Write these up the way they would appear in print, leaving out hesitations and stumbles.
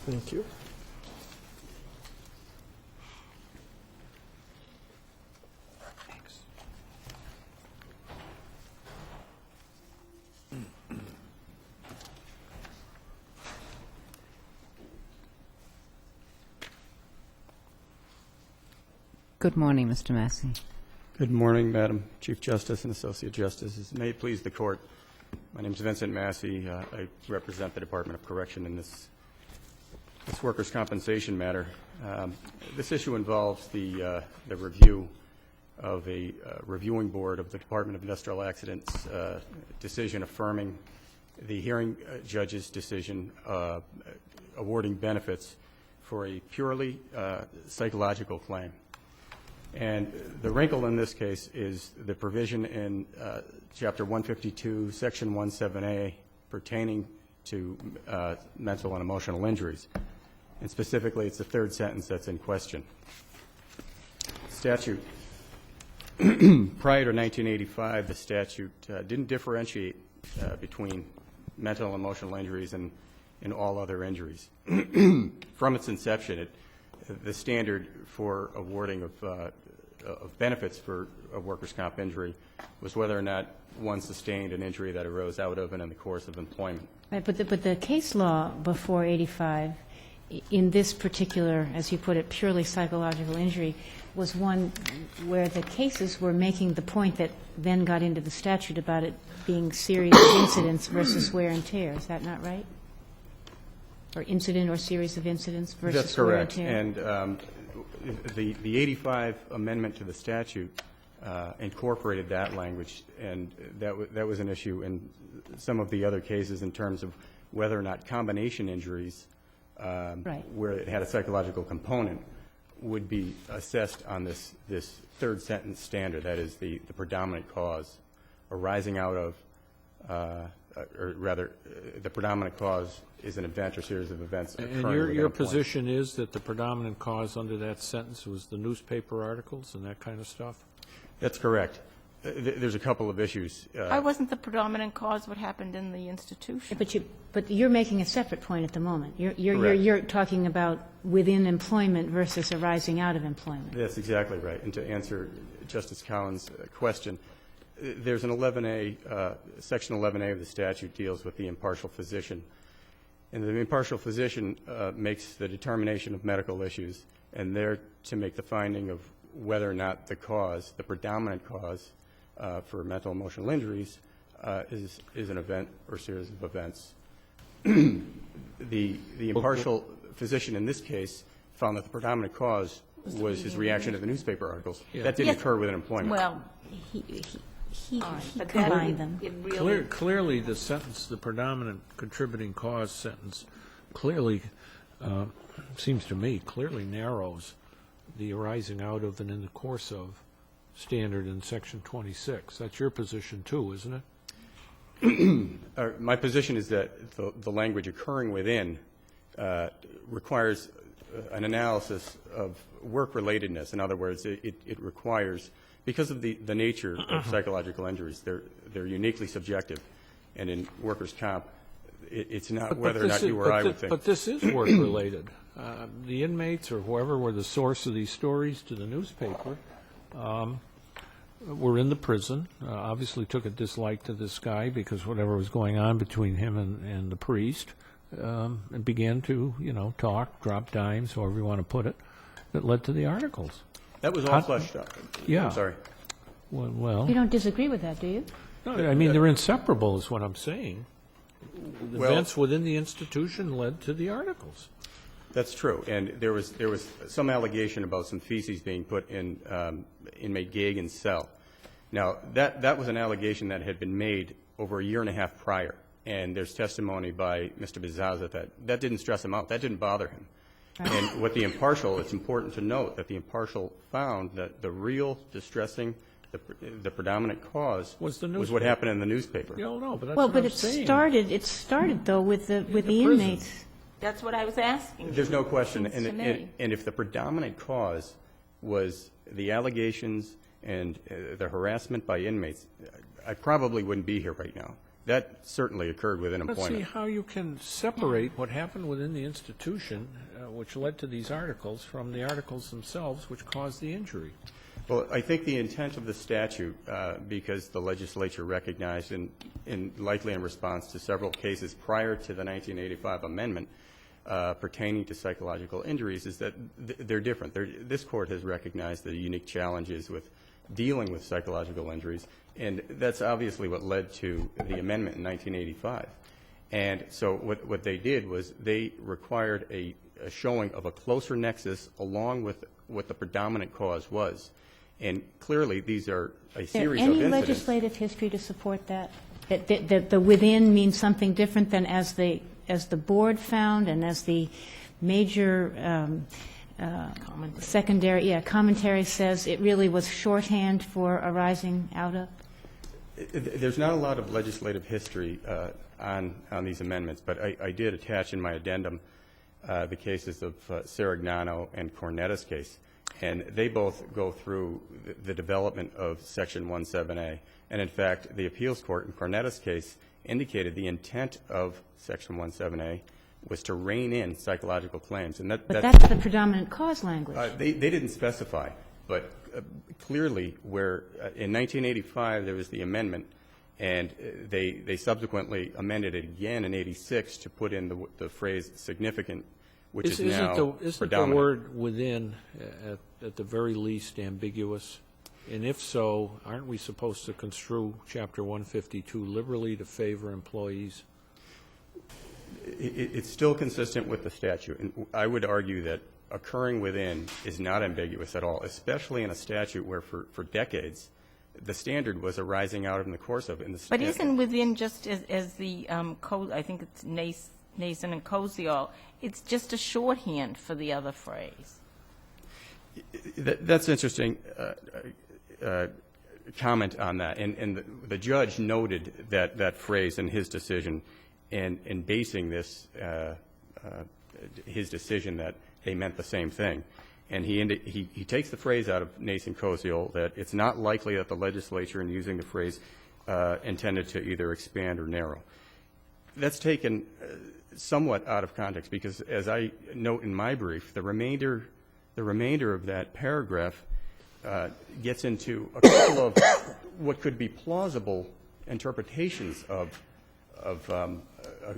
Thank you. Thanks. Good morning, Mr. Massey. Good morning, Madam Chief Justice and Associate Justices. May it please the Court, my name is Vincent Massey. I represent the Department of Correction in this workers' compensation matter. This issue involves the review of a reviewing board of the Department of Industrial Accidents decision affirming the hearing judge's decision awarding benefits for a purely psychological claim. And the wrinkle in this case is the provision in Chapter 152, Section 17A, pertaining to mental and emotional injuries. And specifically, it's the third sentence that's in question. Statute, prior to 1985, the statute didn't differentiate between mental and emotional injuries and all other injuries. From its inception, the standard for awarding of benefits for a workers' comp injury was whether or not one sustained an injury that arose out of and in the course of employment. Right, but the case law before 85, in this particular, as you put it, purely psychological injury, was one where the cases were making the point that then got into the statute about it being series of incidents versus wear and tear. Is that not right? Or incident or series of incidents versus wear and tear? That's correct. And the 85 amendment to the statute incorporated that language, and that was an issue in some of the other cases in terms of whether or not combination injuries, right, where it had a psychological component, would be assessed on this third sentence standard, that is the predominant cause arising out of, or rather, the predominant cause is an event or series of events occurring And within your a point. position is that the predominant cause under that sentence was the newspaper articles and that kind of stuff? That's correct. There's a couple of issues. Why wasn't the predominant cause what happened in the institution? But you're making a separate point at the moment. Correct. You're talking about within employment versus arising out of employment. That's exactly right. And to answer Justice Collins' question, there's an 11A, Section 11A of the statute deals with the impartial physician. And the impartial physician makes the determination of medical issues, and they're to make the finding of whether or not the cause, the predominant cause for mental emotional injuries is an event or series of events. The impartial physician in this case found that the predominant cause was his reaction to the newspaper articles. Yeah. That didn't Yes. occur within employment. Well, he But combined them. It really, Clearly, the sentence, the predominant contributing cause sentence, clearly, seems to me, clearly narrows the arising out of and in the course of standard in Section 26. That's your position, too, isn't it? My position is that the language occurring within requires an analysis of work-relatedness. In other words, it requires, because of the nature of psychological injuries, they're uniquely subjective. And in workers' comp, it's not whether or not you or I would think. But this is work-related. The inmates or whoever were the source of these stories to the newspaper were in the prison, obviously took a dislike to this guy because whatever was going on between him and the priest, and began to, talk, drop dimes, however you want to put it, that led to the articles. That was all fleshed out. Yeah. I'm sorry. Well, You don't disagree with that, do you? no, I mean, they're inseparable is what I'm saying. The Well- events within the institution led to the articles. That's true. And there was some allegation about some feces being put in inmate Gagan's cell. Now, that was an allegation that had been made over a year and a half prior. And there's testimony by Mr. Bisazza that didn't stress him out. That didn't bother him. And what the impartial, it's important to note that the impartial found that the real distressing, the predominant cause Was the what happened in the newspaper. No, but that's Well, what but I'm it saying. started though with the prison. inmates. that's what I was asking. There's no question. Seems to me. And if the predominant cause was the allegations and the harassment by inmates, I probably wouldn't be here right now. That certainly occurred within Let's see employment. how you can separate what happened within the institution, which led to these articles, from the articles themselves, which caused the injury. Well, I think the intent of the statute, because the legislature recognized, likely in response to several cases prior to the 1985 amendment pertaining to psychological injuries, is that they're different. This Court has recognized the unique challenges with dealing with psychological injuries, and that's obviously what led to the amendment in 1985. And so what they did was they required a showing of a closer nexus along with what the predominant cause was. And clearly, these are a series of incidents. Any legislative history to support that? That the within means something different than as the board found and as the major secondary, commentary says it really was shorthand for arising out of? There's not a lot of legislative history on these amendments, but I did attach in my addendum the cases of Saragnano and Cornetta's case. And they both go through the development of Section 17A. And in fact, the appeals court in Cornetta's case indicated the intent of Section 17A was to rein in psychological claims. And But that's the predominant cause language. they didn't specify. But clearly, where in 1985 there was the amendment, and they subsequently amended it again in 86 to put in the phrase significant, which is now predominant. Isn't the word within, at the very least, ambiguous? And if so, aren't we supposed to construe Chapter 152 liberally to favor employees? It's still consistent with the statute. And I would argue that occurring within is not ambiguous at all, especially in a statute where for decades the standard was arising out in the course of it. But isn't within just as the code, I think it's Nason and Koziol, it's just a shorthand for the other phrase. That's interesting comment on that. And the judge noted that phrase in his decision, and basing this, his decision that they meant the same thing. And he takes the phrase out of Nason Koziol that it's not likely that the legislature, in using the phrase, intended to either expand or narrow. That's taken somewhat out of context, because as I note in my brief, the remainder of that paragraph gets into a couple of what could be plausible interpretations of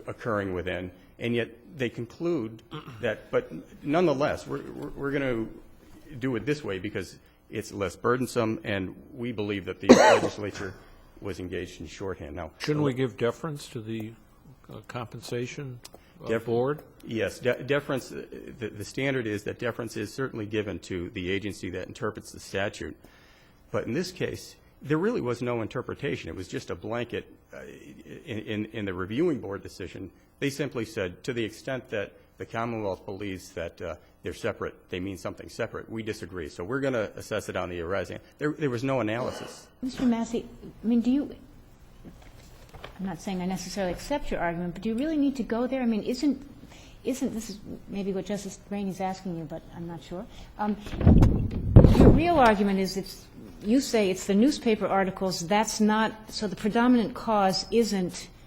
occurring within, and yet they conclude that, but nonetheless, we're going to do it this way because it's less burdensome, and we believe that the legislature was engaged in shorthand. Now, Shouldn't we give deference to the compensation board? Yes, deference. The standard is that deference is certainly given to the agency that interprets the statute. But in this case, there really was no interpretation. It was just a blanket. In the reviewing board decision, they simply said, to the extent that the Commonwealth believes that they're separate, they mean something separate, we disagree. So we're going to assess it on the arising. There was no analysis. Mr. Massey, I mean, do you – I'm not saying I necessarily accept your argument, but do you really need to go there? I mean, isn't this is maybe what Justice Rainey's asking you, but I'm not sure. Your real argument is you say it's the newspaper articles. That's not – so the predominant cause isn't –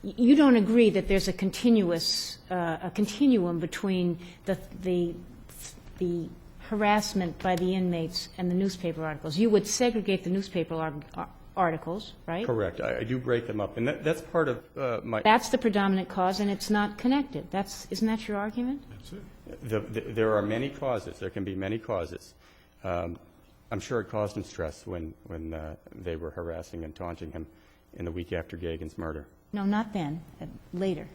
you don't agree that there's a continuous a continuum between the harassment by the inmates and the newspaper articles. You would segregate the newspaper articles, right? Correct. I do break them up. And that's part of my – That's the predominant cause, and it's not connected. Isn't that your argument? That's it. There are many causes. There can be many causes. I'm sure it caused him stress when they were harassing and taunting him in the week after Gagan's murder. No, not then. Later.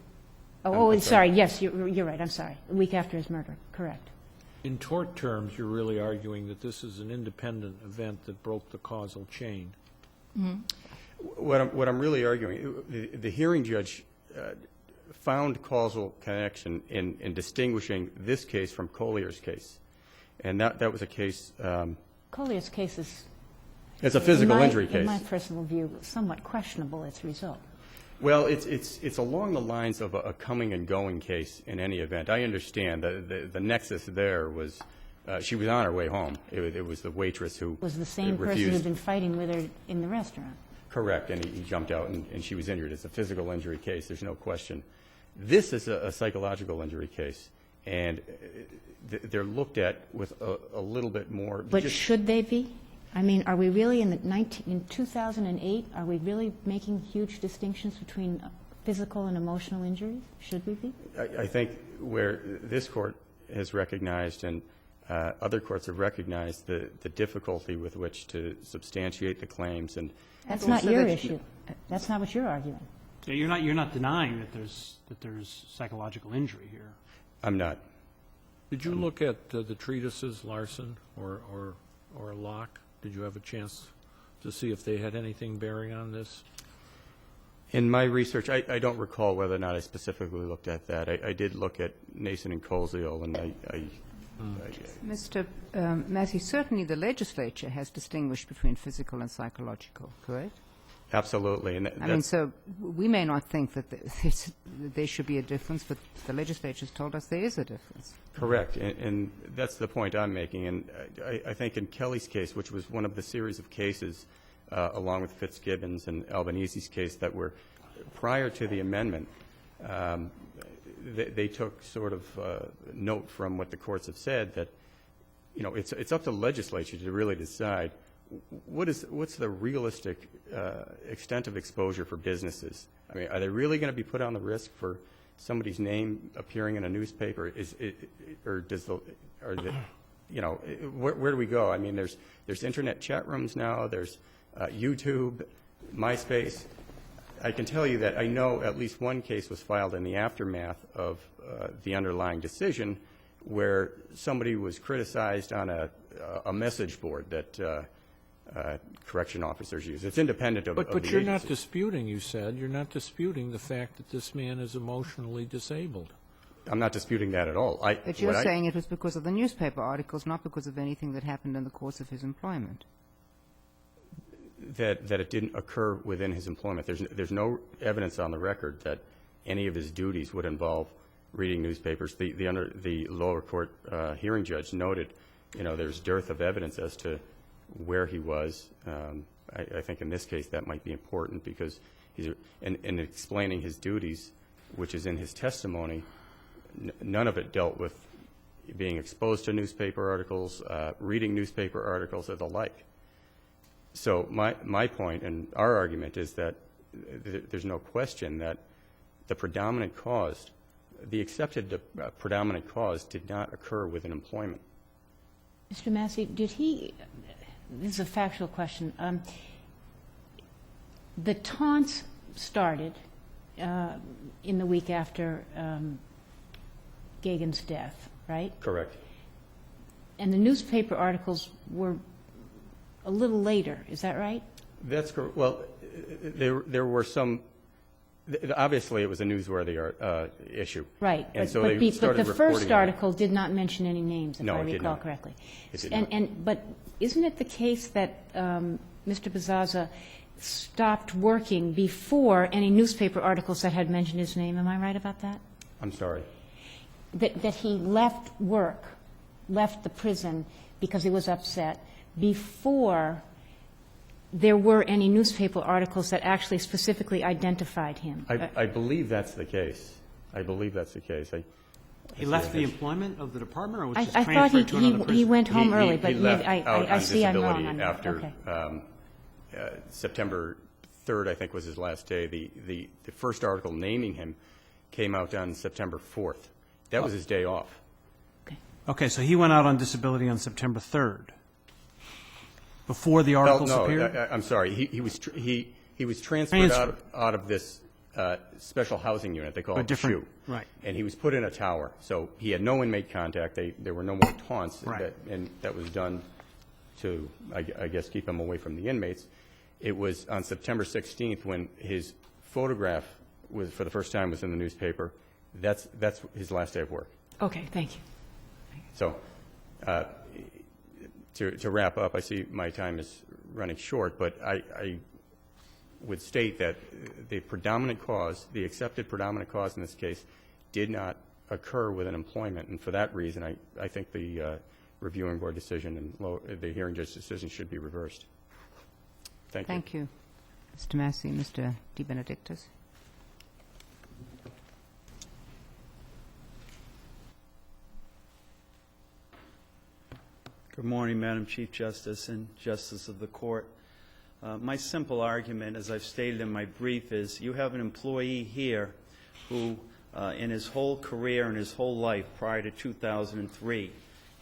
I'm sorry. sorry. Yes, you're right. I'm sorry. A week after his murder. Correct. In tort terms, you're really arguing that this is an independent event that broke the causal chain. Mm-hmm. What I'm really arguing, the hearing judge found causal connection in distinguishing this case from Collier's case. And that was a case Collier's case is, it's a physical injury case. in my personal view, somewhat questionable its result. Well, it's along the lines of a coming and going case in any event. I understand the nexus there was she was on her way home. It was the waitress who Was the same person who'd been fighting with her in the restaurant. Correct, and he jumped out and she was injured. It's a physical injury case, there's no question. This is a psychological injury case, and they're looked at with a little bit more. But should they be? I mean, are we really in 2008, are we really making huge distinctions between physical and emotional injuries? Should we be? I think where this court has recognized and other courts have recognized the difficulty with which to substantiate the claims. And That's not your issue. That's not what you're arguing. Yeah, you're not denying that there's psychological injury here. I'm not. Did you look at the treatises, Larson or Locke? Did you have a chance to see if they had anything bearing on this? In my research, I don't recall whether or not I specifically looked at that. I did look at Nason and Coleshill, and Mr. Massey, certainly the legislature has distinguished between physical and psychological, correct? absolutely. And I mean, so we may not think that there should be a difference, but the legislature's told us there is a difference. correct, and that's the point I'm making. And I think in Kelly's case, which was one of the series of cases, along with Fitzgibbons and Albanese's case, that were prior to the amendment, they took sort of note from what the courts have said that, you know, it's up to the legislature to really decide what's the realistic extent of exposure for businesses. I mean, are they really going to be put on the risk for somebody's name appearing in a newspaper? Or you know, where do we go? I mean, there's internet chat rooms now. There's YouTube, MySpace. I can tell you that I know at least one case was filed in the aftermath of the underlying decision where somebody was criticized on a message board that correction officers use. It's independent of But the you're not agency. disputing, you said, you're not disputing the fact that this man is emotionally disabled. I'm not disputing that at all. But you're saying it was because of the newspaper articles, not because of anything that happened in the course of his employment. That it didn't occur within his employment. There's no evidence on the record that any of his duties would involve reading newspapers. The lower court hearing judge noted, you know, there's dearth of evidence as to where he was. I think in this case that might be important because in explaining his duties, which is in his testimony, none of it dealt with being exposed to newspaper articles, reading newspaper articles, or the like. So my point and our argument is that there's no question that the predominant cause, the accepted predominant cause, did not occur within employment. Mr. Massey, did he, this is a factual question, the taunts started in the week after Gagin's death, right? Correct. And the newspaper articles were a little later, is that right? That's correct. Well, there were some. Obviously, it was a newsworthy issue. Right. And so but they started the first reporting on it. article did not mention any names, if No, I it did recall not. correctly. It did not. But isn't it the case that Mr. Bisazza stopped working before any newspaper articles that had mentioned his name? Am I right about that? I'm sorry. That he left work, left the prison because he was upset before there were any newspaper articles that actually specifically identified him. I believe that's the case. I believe that's the case. He left the employment of the department, or was I just thought transferred to another prison? he went home early, but he left I out on see I'm wrong disability on that. after Okay. September 3rd, I think, was his last day. The first article naming him came out on September 4th. That was his day off. Okay, so he went out on disability on September 3rd, before the articles appeared? I'm sorry. He was transferred out of this special housing unit. They call it the different- SHU. right. And he was put in a tower. So he had no inmate contact. There were no more taunts. Right. And that was done to, I guess, keep him away from the inmates. It was on September 16th when his photograph was, for the first time, was in the newspaper. That's his last day of work. Okay, thank you. So to wrap up, I see my time is running short, but I would state that the predominant cause, the accepted predominant cause in this case, did not occur within employment, and for that reason, I think the reviewing board decision and the hearing judge decision should be reversed. Thank you. Thank you. Mr. Massey, Mr. De Benedictis. Good morning, Madam Chief Justice and Justice of the Court. My simple argument, as I've stated in my brief, is you have an employee here who, in his whole career and his whole life prior to 2003,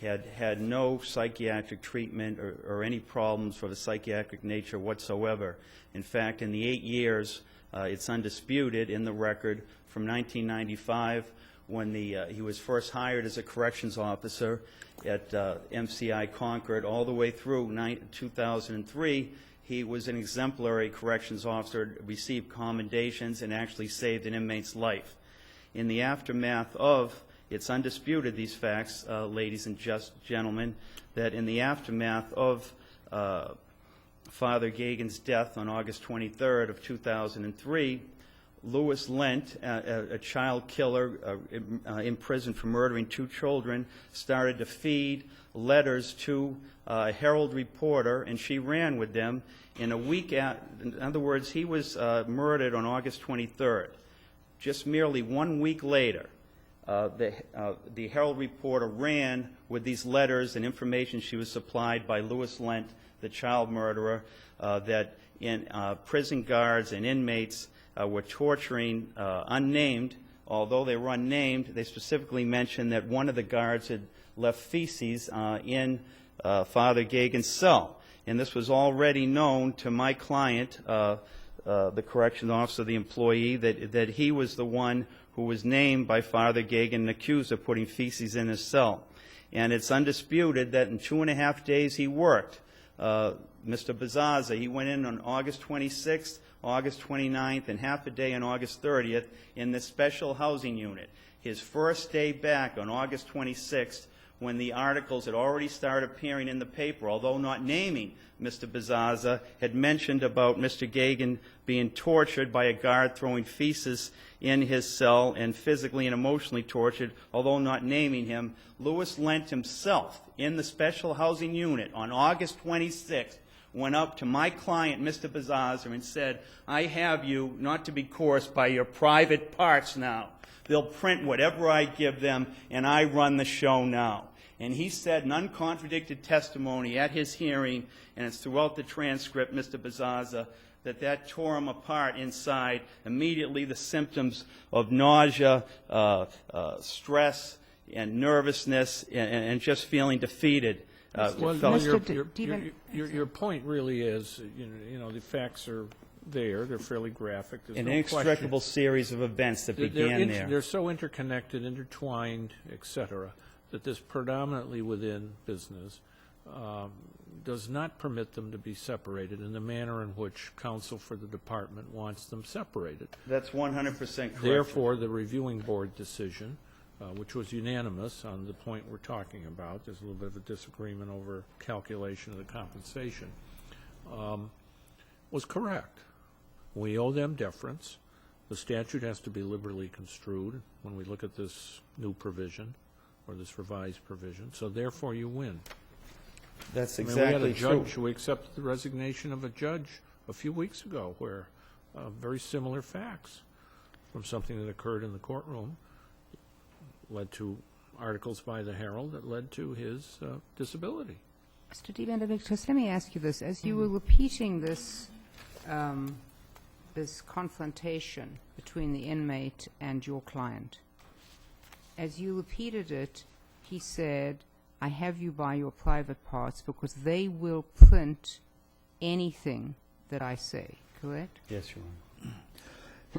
had no psychiatric treatment or any problems of a psychiatric nature whatsoever. In fact, in the 8 years, it's undisputed in the record from 1995 when he was first hired as a corrections officer at MCI Concord, all the way through 2003, he was an exemplary corrections officer, received commendations, and actually saved an inmate's life. In the aftermath of, it's undisputed, these facts, ladies and gentlemen, that in the aftermath of Father Gagan's death on August 23rd of 2003, Louis Lent, a child killer imprisoned for murdering 2 children, started to feed letters to a Herald reporter, and she ran with them. In other words, he was murdered on August 23rd. Just merely 1 week later, the Herald reporter ran with these letters and information she was supplied by Louis Lent, the child murderer, that prison guards and inmates were torturing unnamed. Although they were unnamed, they specifically mentioned that one of the guards had left feces in Father Gagan's cell. And this was already known to my client, the corrections officer, the employee, that he was the one who was named by Father Gagan and accused of putting feces in his cell. And it's undisputed that in 2.5 days he worked. Mr. Bisazza, he went in on August 26th, August 29th, and half a day on August 30th in this special housing unit. His first day back on August 26th, when the articles had already started appearing in the paper, although not naming Mr. Bisazza, had mentioned about Mr. Gagan being tortured by a guard throwing feces in his cell and physically and emotionally tortured, although not naming him. Louis Lent himself, in the special housing unit on August 26th, went up to my client, Mr. Bisazza, and said, I have you not to be coerced by your private parts now. They'll print whatever I give them, and I run the show now. And he said in uncontradicted testimony at his hearing, and it's throughout the transcript, Mr. Bisazza, that tore him apart inside. Immediately the symptoms of nausea, stress, and nervousness, and just feeling defeated. Your point really is, the facts are there. They're fairly graphic. There's An no inextricable question. series of events that began there. They're so interconnected, intertwined, et cetera, that this predominantly within business does not permit them to be separated in the manner in which counsel for the department wants them separated. That's 100% correct. Therefore, the reviewing board decision, which was unanimous on the point we're talking about, there's a little bit of a disagreement over calculation of the compensation, was correct. We owe them deference. The statute has to be liberally construed when we look at this new provision or this revised provision. So therefore, you win. That's We exactly had a true. judge who accepted the resignation of a judge a few weeks ago where very similar facts from something that occurred in the courtroom led to articles by the Herald that led to his disability. Mr. De Benedictis, let me ask you this. As you were repeating this, this confrontation between the inmate and your client, as you repeated it, he said, I have you by your private parts because they will print anything that I say, correct? Yes, Your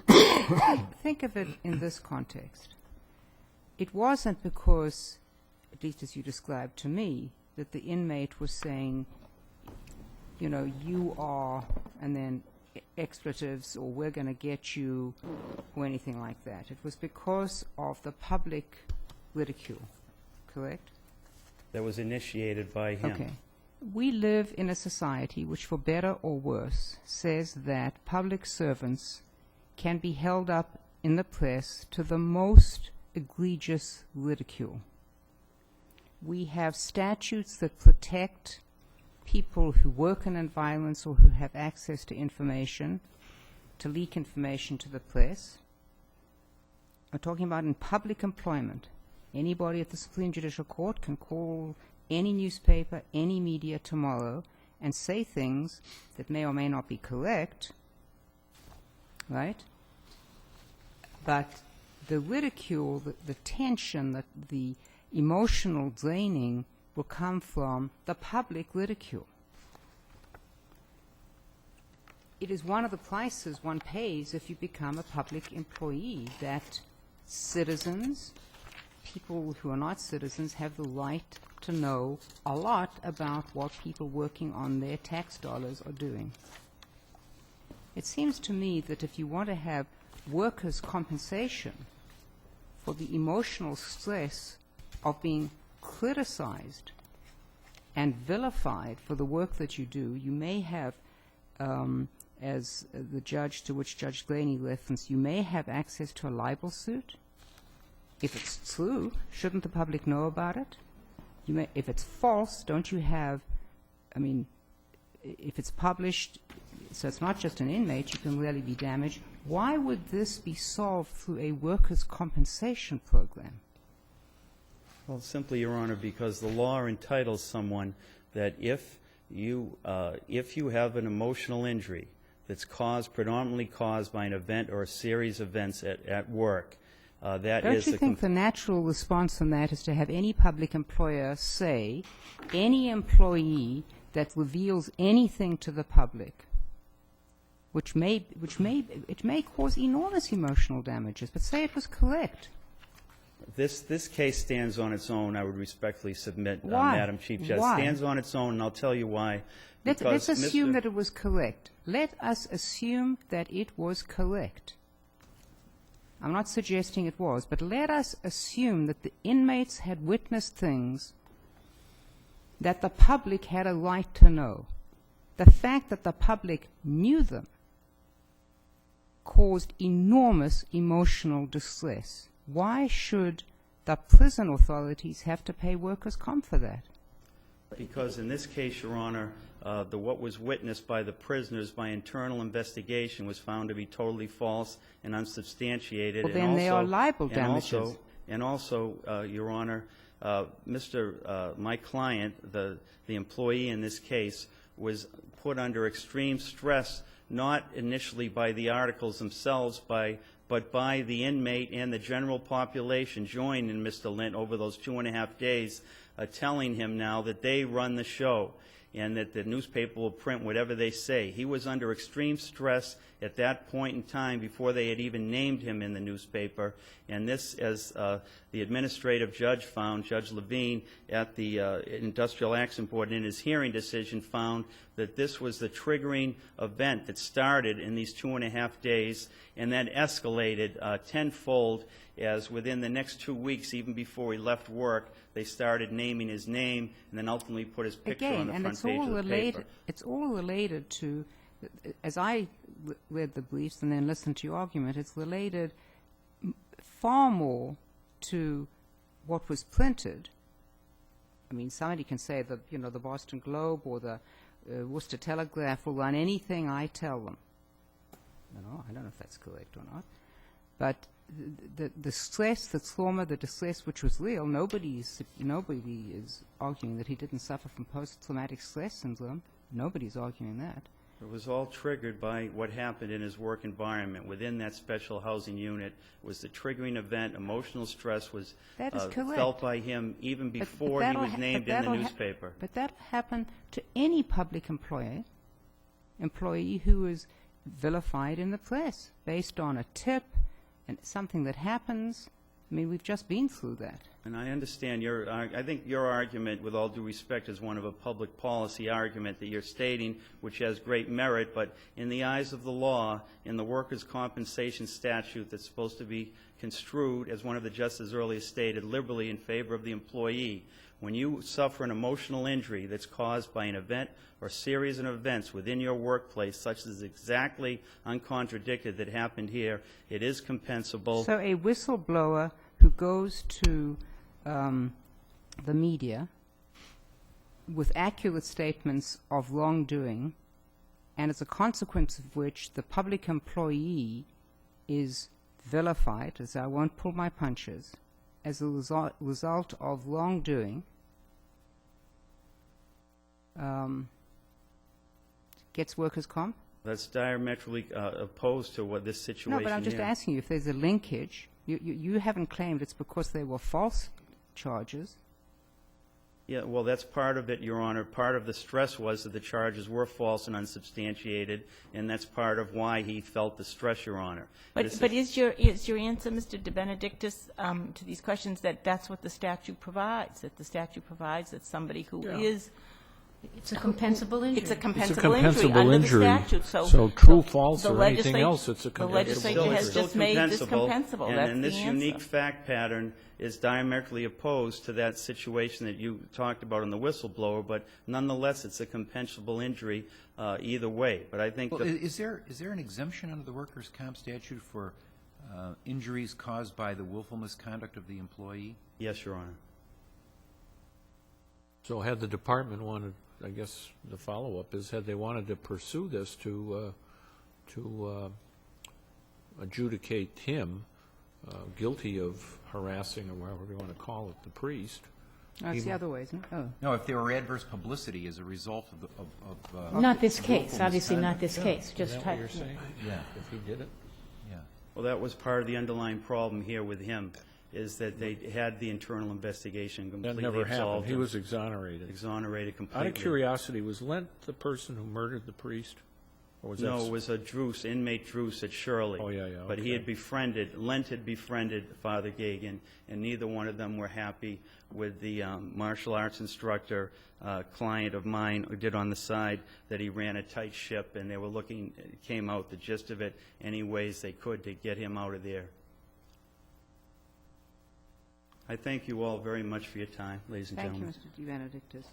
Honor. Think of it in this context. It wasn't because, at least as you described to me, that the inmate was saying, you are, and then expletives, or we're going to get you, or anything like that. It was because of the public ridicule, correct? That was initiated by him. Okay. We live in a society which, for better or worse, says that public servants can be held up in the press to the most egregious ridicule. We have statutes that protect people who work in environments or who have access to information to leak information to the press. I'm talking about in public employment. Anybody at the Supreme Judicial Court can call any newspaper, any media tomorrow and say things that may or may not be correct, right? But the ridicule, the tension, the emotional draining will come from the public ridicule. It is one of the prices one pays if you become a public employee, that citizens, people who are not citizens, have the right to know a lot about what people working on their tax dollars are doing. It seems to me that if you want to have workers' compensation for the emotional stress of being criticized and vilified for the work that you do, you may have, as the judge to which Judge Glaney referenced, you may have access to a libel suit. If it's true, shouldn't the public know about it? You may, if it's false, don't you have, I mean, if it's published, so it's not just an inmate, you can really be damaged. Why would this be solved through a workers' compensation program? Well, simply, Your Honor, because the law entitles someone that if you have an emotional injury that's predominantly caused by an event or a series of events at work, that Don't is you think the natural response from that is to have any public employer say any employee that reveals anything to the public, which may cause enormous emotional damages, but say it was correct? This case stands on its own, I would respectfully submit, Why? Madam Chief Justice. Why? Stands on its own, and I'll tell you why. Let's assume that it was correct. Let us assume that it was correct. I'm not suggesting it was, but let us assume that the inmates had witnessed things that the public had a right to know. The fact that the public knew them caused enormous emotional distress. Why should the prison authorities have to pay workers' comp for that? Because in this case, Your Honor, what was witnessed by the prisoners by internal investigation was found to be totally false and unsubstantiated. Well, then they are libel damages. And also, Your Honor, my client, the employee in this case, was put under extreme stress, not initially by the articles themselves, but by the inmate and the general population joined in Mr. Lint over those 2.5 days, telling him now that they run the show and that the newspaper will print whatever they say. He was under extreme stress at that point in time before they had even named him in the newspaper. And this, as the administrative judge found, Judge Levine at the Industrial Action Board in his hearing decision found that this was the triggering event that started in these 2.5 days and then escalated tenfold as within the next 2 weeks, even before he left work, they started naming his name and then ultimately put his picture on the front page of the paper. It's all related to, as I read the briefs and then listened to your argument, it's related far more to what was printed. I mean, somebody can say that, you know, the Boston Globe or the Worcester Telegraph will run anything I tell them. You know, I don't know if that's correct or not. But the stress, the trauma, the distress which was real, nobody is arguing that he didn't suffer from post-traumatic stress syndrome. Nobody's arguing that. It was all triggered by what happened in his work environment. Within that special housing unit was the triggering event. Emotional stress was That is correct. felt by him even before he was named in the newspaper. But that happened to any public employee who was vilified in the press based on a tip and something that happens. I mean, we've just been through that. And I understand I think your argument, with all due respect, is one of a public policy argument that you're stating, which has great merit, but in the eyes of the law, in the workers' compensation statute that's supposed to be construed, as one of the justices earlier stated, liberally in favor of the employee, when you suffer an emotional injury that's caused by an event or series of events within your workplace, such as exactly uncontradicted that happened here, it is compensable. So a whistleblower who goes to the media with accurate statements of wrongdoing, and as a consequence of which the public employee is vilified, as I won't pull my punches, as a result of wrongdoing, gets workers' comp? That's diametrically opposed to what this situation No, but I'm just here. asking you if there's a linkage. You haven't claimed it's because they were false charges. Yeah, well, that's part of it, Your Honor. Part of the stress was that the charges were false and unsubstantiated, and that's part of why he felt the stress, Your Honor. But is your answer, Mr. De Benedictis, to these questions that that's what the statute provides, that the statute provides that somebody who is... It's a compensable injury. It's a It's a compensable injury compensable under injury. the statute, So true, the false, or anything legislat- else, it's a The compensable legislature injury. has just made this compensable. That's And the this answer. unique fact pattern is diametrically opposed to that situation that you talked about in the whistleblower, but nonetheless, it's a compensable injury either way. But I think Well, the is there an exemption under the workers' comp statute for injuries caused by the willful misconduct of the employee? yes, Your Honor. So had the department wanted, I guess the follow-up is, had they wanted to pursue this to adjudicate him guilty of harassing, or whatever you want to call it, the priest. No, it's the other way, isn't it? Oh. No, if there were adverse publicity as a result of Not this willful case, obviously not this misconduct. case, Is just that what type. you're saying? Yeah. If he did it? Yeah. Well, that was part of the underlying problem here with him, is that they had the internal investigation That completely never happened. absolved He him, was exonerated. exonerated completely. Out of curiosity, was Lent the person who murdered the priest? Or was No, that it was a Druce, inmate Druce at Shirley. Oh, yeah, But he okay. had befriended, Lent had befriended Father Gagan, and neither one of them were happy with the martial arts instructor, client of mine, who did on the side that he ran a tight ship, and they were looking, it came out, the gist of it, any ways they could to get him out of there. I thank you all very much for your time, ladies and Thank you, gentlemen. Mr. De Benedictis.